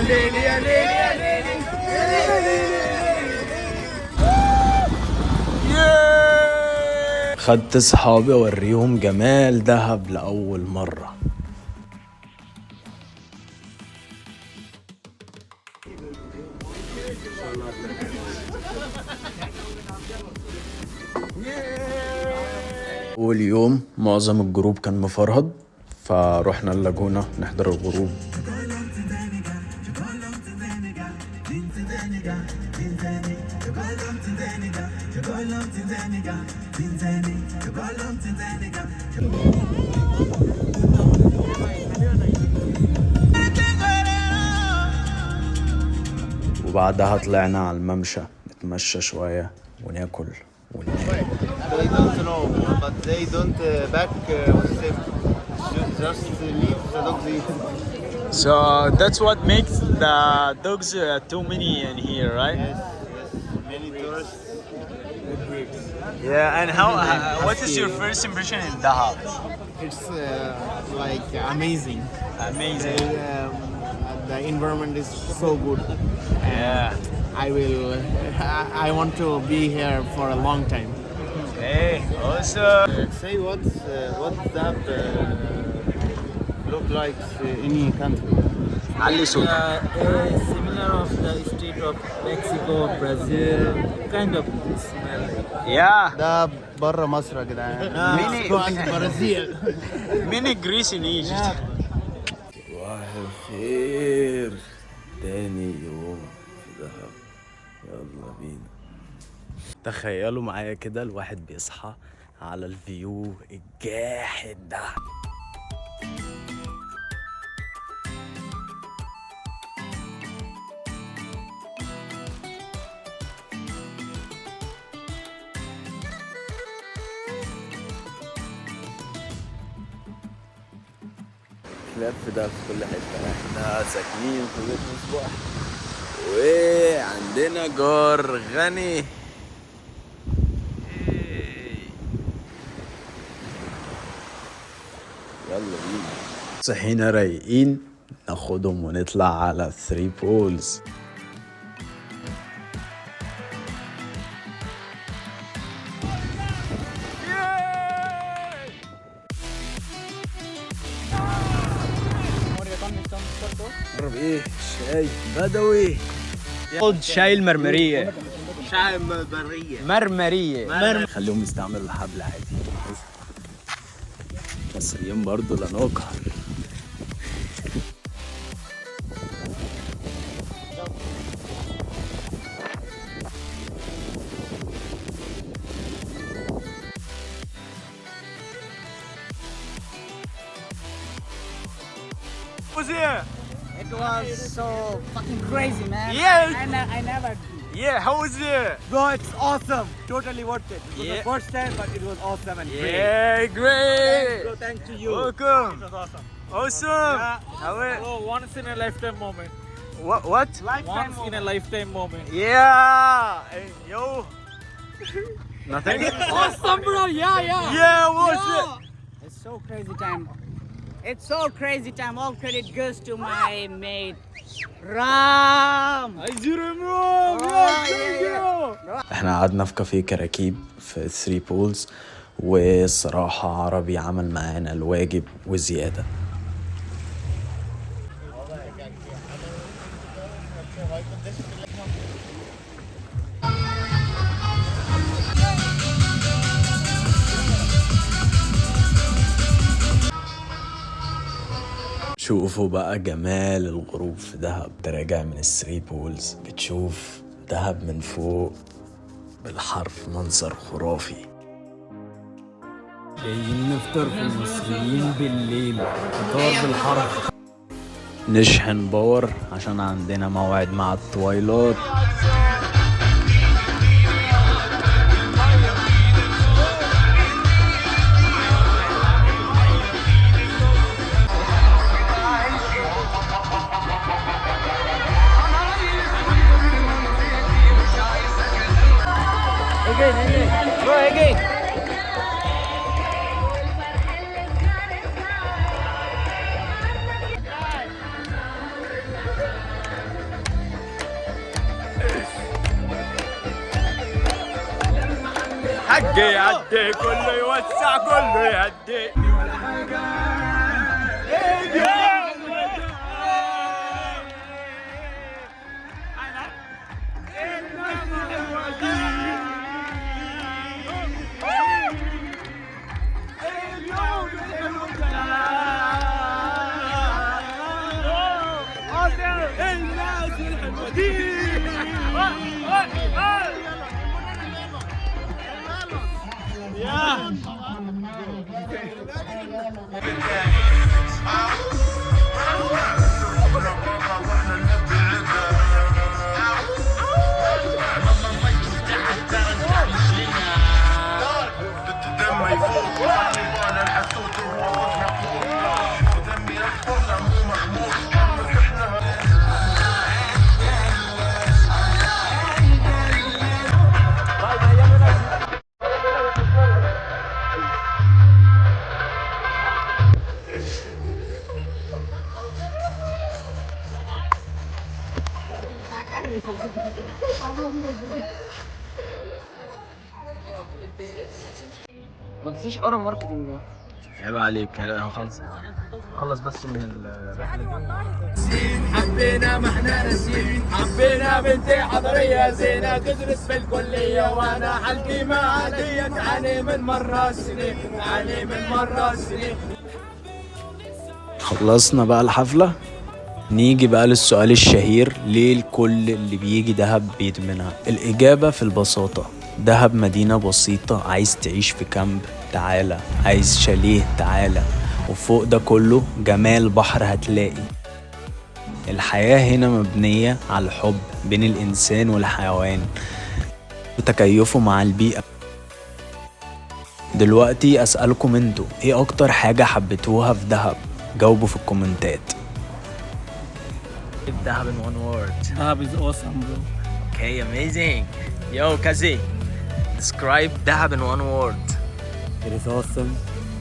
ليلي يا ليلي يا ليلي يا ليلي. خدت صحابي اوريهم جمال دهب لأول مرة. أول يوم معظم الجروب كان مفرهد، فروحنا اللاجونة نحضر الغروب. وبعدها طلعنا على الممشى نتمشى شوية وناكل وننام. They don't know, but they don't back with them. Just leave the dogs eat. So that's what makes the dogs too many in here, right? Yes, many tourists with breaks. Yeah, and how? What is your first impression in Dahab? It's like amazing. Amazing. The environment is so good. Yeah. I want to be here for a long time. Hey, also. Say what that look like any country. علي صوتك. Similar of the state of Mexico, Brazil, kind of smell. Yeah. ده برا مصر يا جدعان. مكسيكو عند برازيل. Mini Greece in Egypt. صباح الخير، تاني يوم في دهب، يلا بينا. تخيلوا معايا كده الواحد بيصحى على الفيو الجاحد ده. لف ده في كل حتة، احنا ساكنين في بيت مصباح وعندنا جار غني. يلا بينا. صحينا رايقين ناخدهم ونطلع على 3 بولز. نضرب ايه؟ شاي بدوي. شاي المرمرية. شاي مرمرية. مرمرية. خليهم يستعملوا الحبل عادي. مصريين برضو لا نقهر. Was here? It was so fucking crazy, man. Yeah. I never. Yeah, how was it? Bro, it's awesome. Totally worth it. It was Yeah. the first time, but it was awesome and great. Yeah, great. Bro, thanks to you. Welcome. It was awesome. Awesome. Yeah. How it? Bro, once in a lifetime moment. What? Once in a lifetime moment. Yeah. Hey, yo. Nothing? Awesome, bro. Yeah. Yeah, what's it? It's so crazy time. It's so crazy time. All credit goes to my mate Ram. احنا قعدنا في كافيه كراكيب في 3 بولز، والصراحة عربي عمل معانا الواجب وزيادة. شوفوا بقى جمال الغروب في دهب. تراجع من الثري بولز بتشوف دهب من فوق بالحرف، منظر خرافي. جايين نفطر في المصريين بالليل، فطار بالحرف. نشحن باور عشان عندنا موعد مع التوايلات. يدي كله يوسع كله يدي. مفيش اورا ماركتنج. عيب عليك، خلص بس من حبينا ما احنا ناسيين، حبينا بنتي حضرية زينة تدرس في الكلية، وانا حالتي ما عادية تعاني من مرة السنين، تعاني من مرة السنين. خلصنا بقى الحفلة، نيجي بقى للسؤال الشهير: ليه الكل اللي بيجي دهب بيدمنها؟ الإجابة في البساطة: دهب مدينة بسيطة، عايز تعيش في كامب تعالى، عايز شاليه تعالى، وفوق ده كله جمال بحر هتلاقي. الحياة هنا مبنية على الحب بين الإنسان والحيوان وتكيفه مع البيئة. دلوقتي أسألكم انتوا، ايه أكتر حاجة حبيتوها في دهب؟ جاوبوا في الكومنتات. Dahab in one word. Dahab is awesome, bro. Okay, amazing. Yo, Kazi, describe Dahab in one word. It is awesome,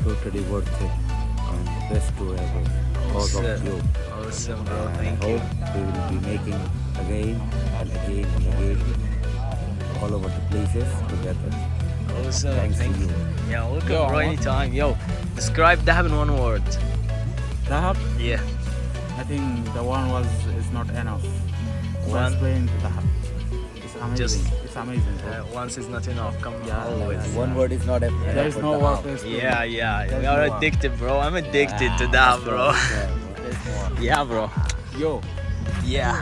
totally worth it, and best to ever. Because of you. Awesome, bro. And Thank I you. hope we will be making again and again and again all over the places together. Awesome. Thanks to Thank you. Yeah, welcome, bro. Anytime. Yo, describe Dahab in one word. Dahab, Yeah. I think the one was is not enough. One. Explain to Dahab. It's amazing. Just- it's amazing. Bro. Once is not enough. Come Yeah, always. One word is not enough. There is no for word Dahab. to explain. Yeah. We are addicted, bro. I'm addicted to Dahab, bro. Yeah, bro. Yo, Yeah.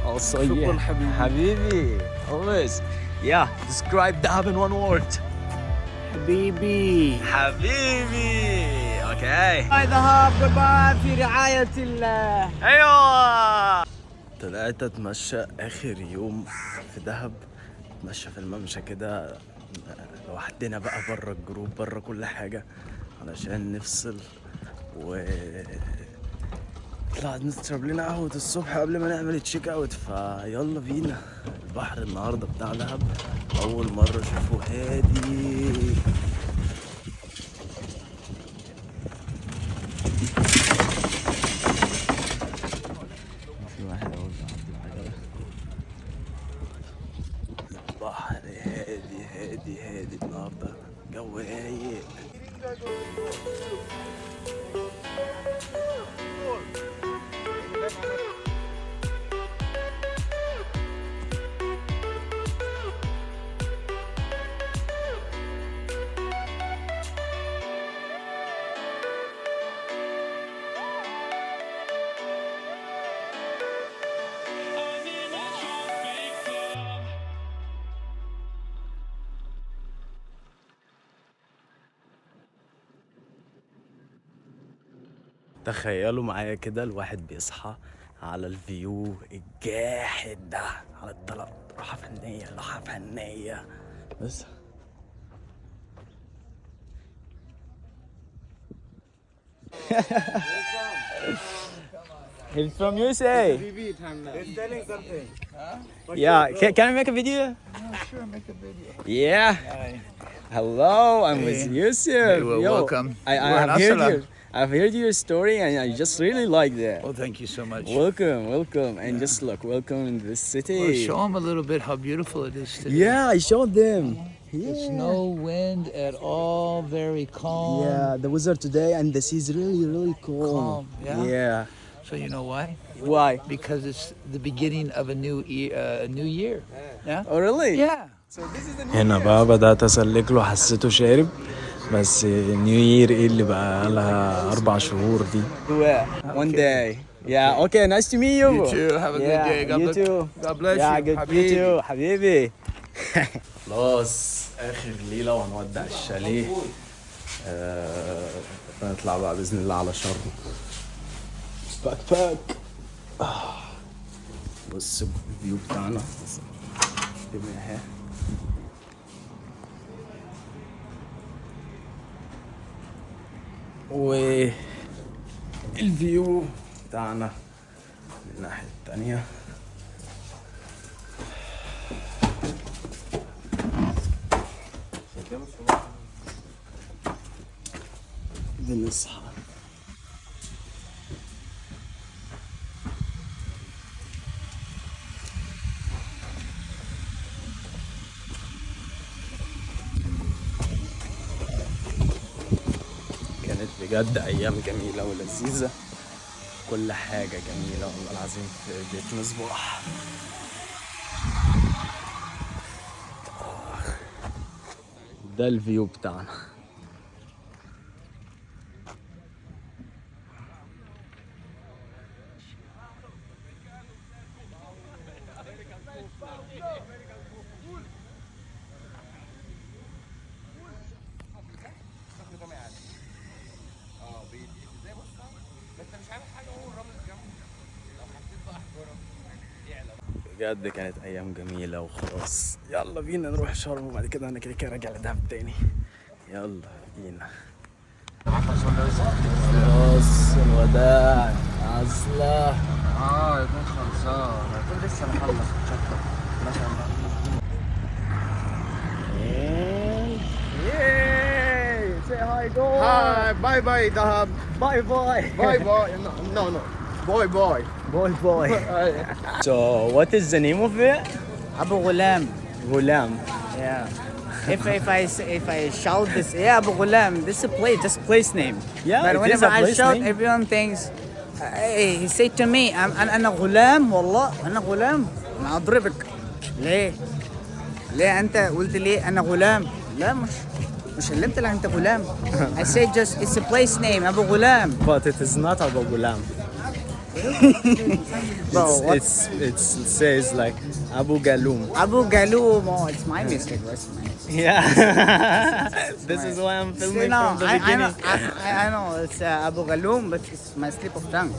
Also, yeah. Habibi. Always. Yeah. Describe Dahab in one word. Habibi. Habibi. Okay. باي ذهب، goodbye في رعاية الله. ايوه. طلعت اتمشى اخر يوم في دهب، اتمشى في الممشى كده لوحدنا بقى، بره الجروب، بره كل حاجه، علشان نفصل و طلعت نشرب لنا قهوة الصبح قبل ما نعمل تشيك اوت. فيلا بينا. البحر النهارده بتاع دهب اول مرة اشوفه هادي. في واحد اهو البحر هادي النهارده، جو رايق. تخيلوا معايا كده، الواحد بيصحى على الفيو الجاحد ده، على الطلب، راحة فنية بس. He's from USA. He's telling something. Yeah, can I make a video? Sure, make a video. Yeah. Hello, I'm with Yusuf. You're welcome. I We're in have heard Amsterdam. you. I've heard your story and I just really like that. Well, thank you so much. Welcome, and just look, welcome in this city. Well, show them a little bit how beautiful it is today. Yeah, I showed them. There's no wind at all, very calm. Yeah, the weather today and the sea is really, really calm. Calm, yeah? Yeah. So you know why? Why? Because it's the beginning of a new year. Yeah. Oh, really? Yeah. هنا بقى بدأت أسلك له، حسيته شارب، بس نيو يير ايه اللي بقى لها 4 شهور دي. One day. Yeah, okay, nice to meet you. You too. Have a good day. God you bless. too. God bless Yeah, you. good. حبيبي. You too, حبيبي. خلاص آخر ليلة وهنودع الشاليه. نطلع بقى بإذن الله على شرم. باك. بص الفيو بتاعنا. اهي. والفيو بتاعنا من الناحية التانية. بنصحى كانت بجد أيام جميلة ولذيذة، كل حاجة جميلة والله العظيم في بيت مصباح. ده الفيو بتاعنا. بجد كانت ايام جميله وخلاص. يلا بينا نروح شرم وبعد كده انا كده راجع لدهب تاني. يلا بينا. خلاص الوداع عزله. اه يكون خلصان، هيكون لسه مخلص مشطب ما شاء الله. Say hi, go. Hi, bye bye Dahab. Bye bye. Bye bye. No. Boy. Boy. So what is the name of it? Abu Ghulam. Ghulam. Yeah. If I shout this, yeah, Abu Ghulam. This is a place, just place name. Yeah, But it is whenever a I place shout, name. everyone thinks. He said to me, أنا غلام والله أنا غلام أنا أضربك. ليه أنت قلت لي أنا غلام؟ لا مش اللي أنت غلام. I said just it's a place name Abu Ghulam. But it is not Abu Ghulam. It says like Abu Galoom. Abu Galoom. Oh, it's my mistake. That's my mistake. Yeah. This is why I'm filming from the beginning. I know it's Abu Galoom, but it's my slip of tongue.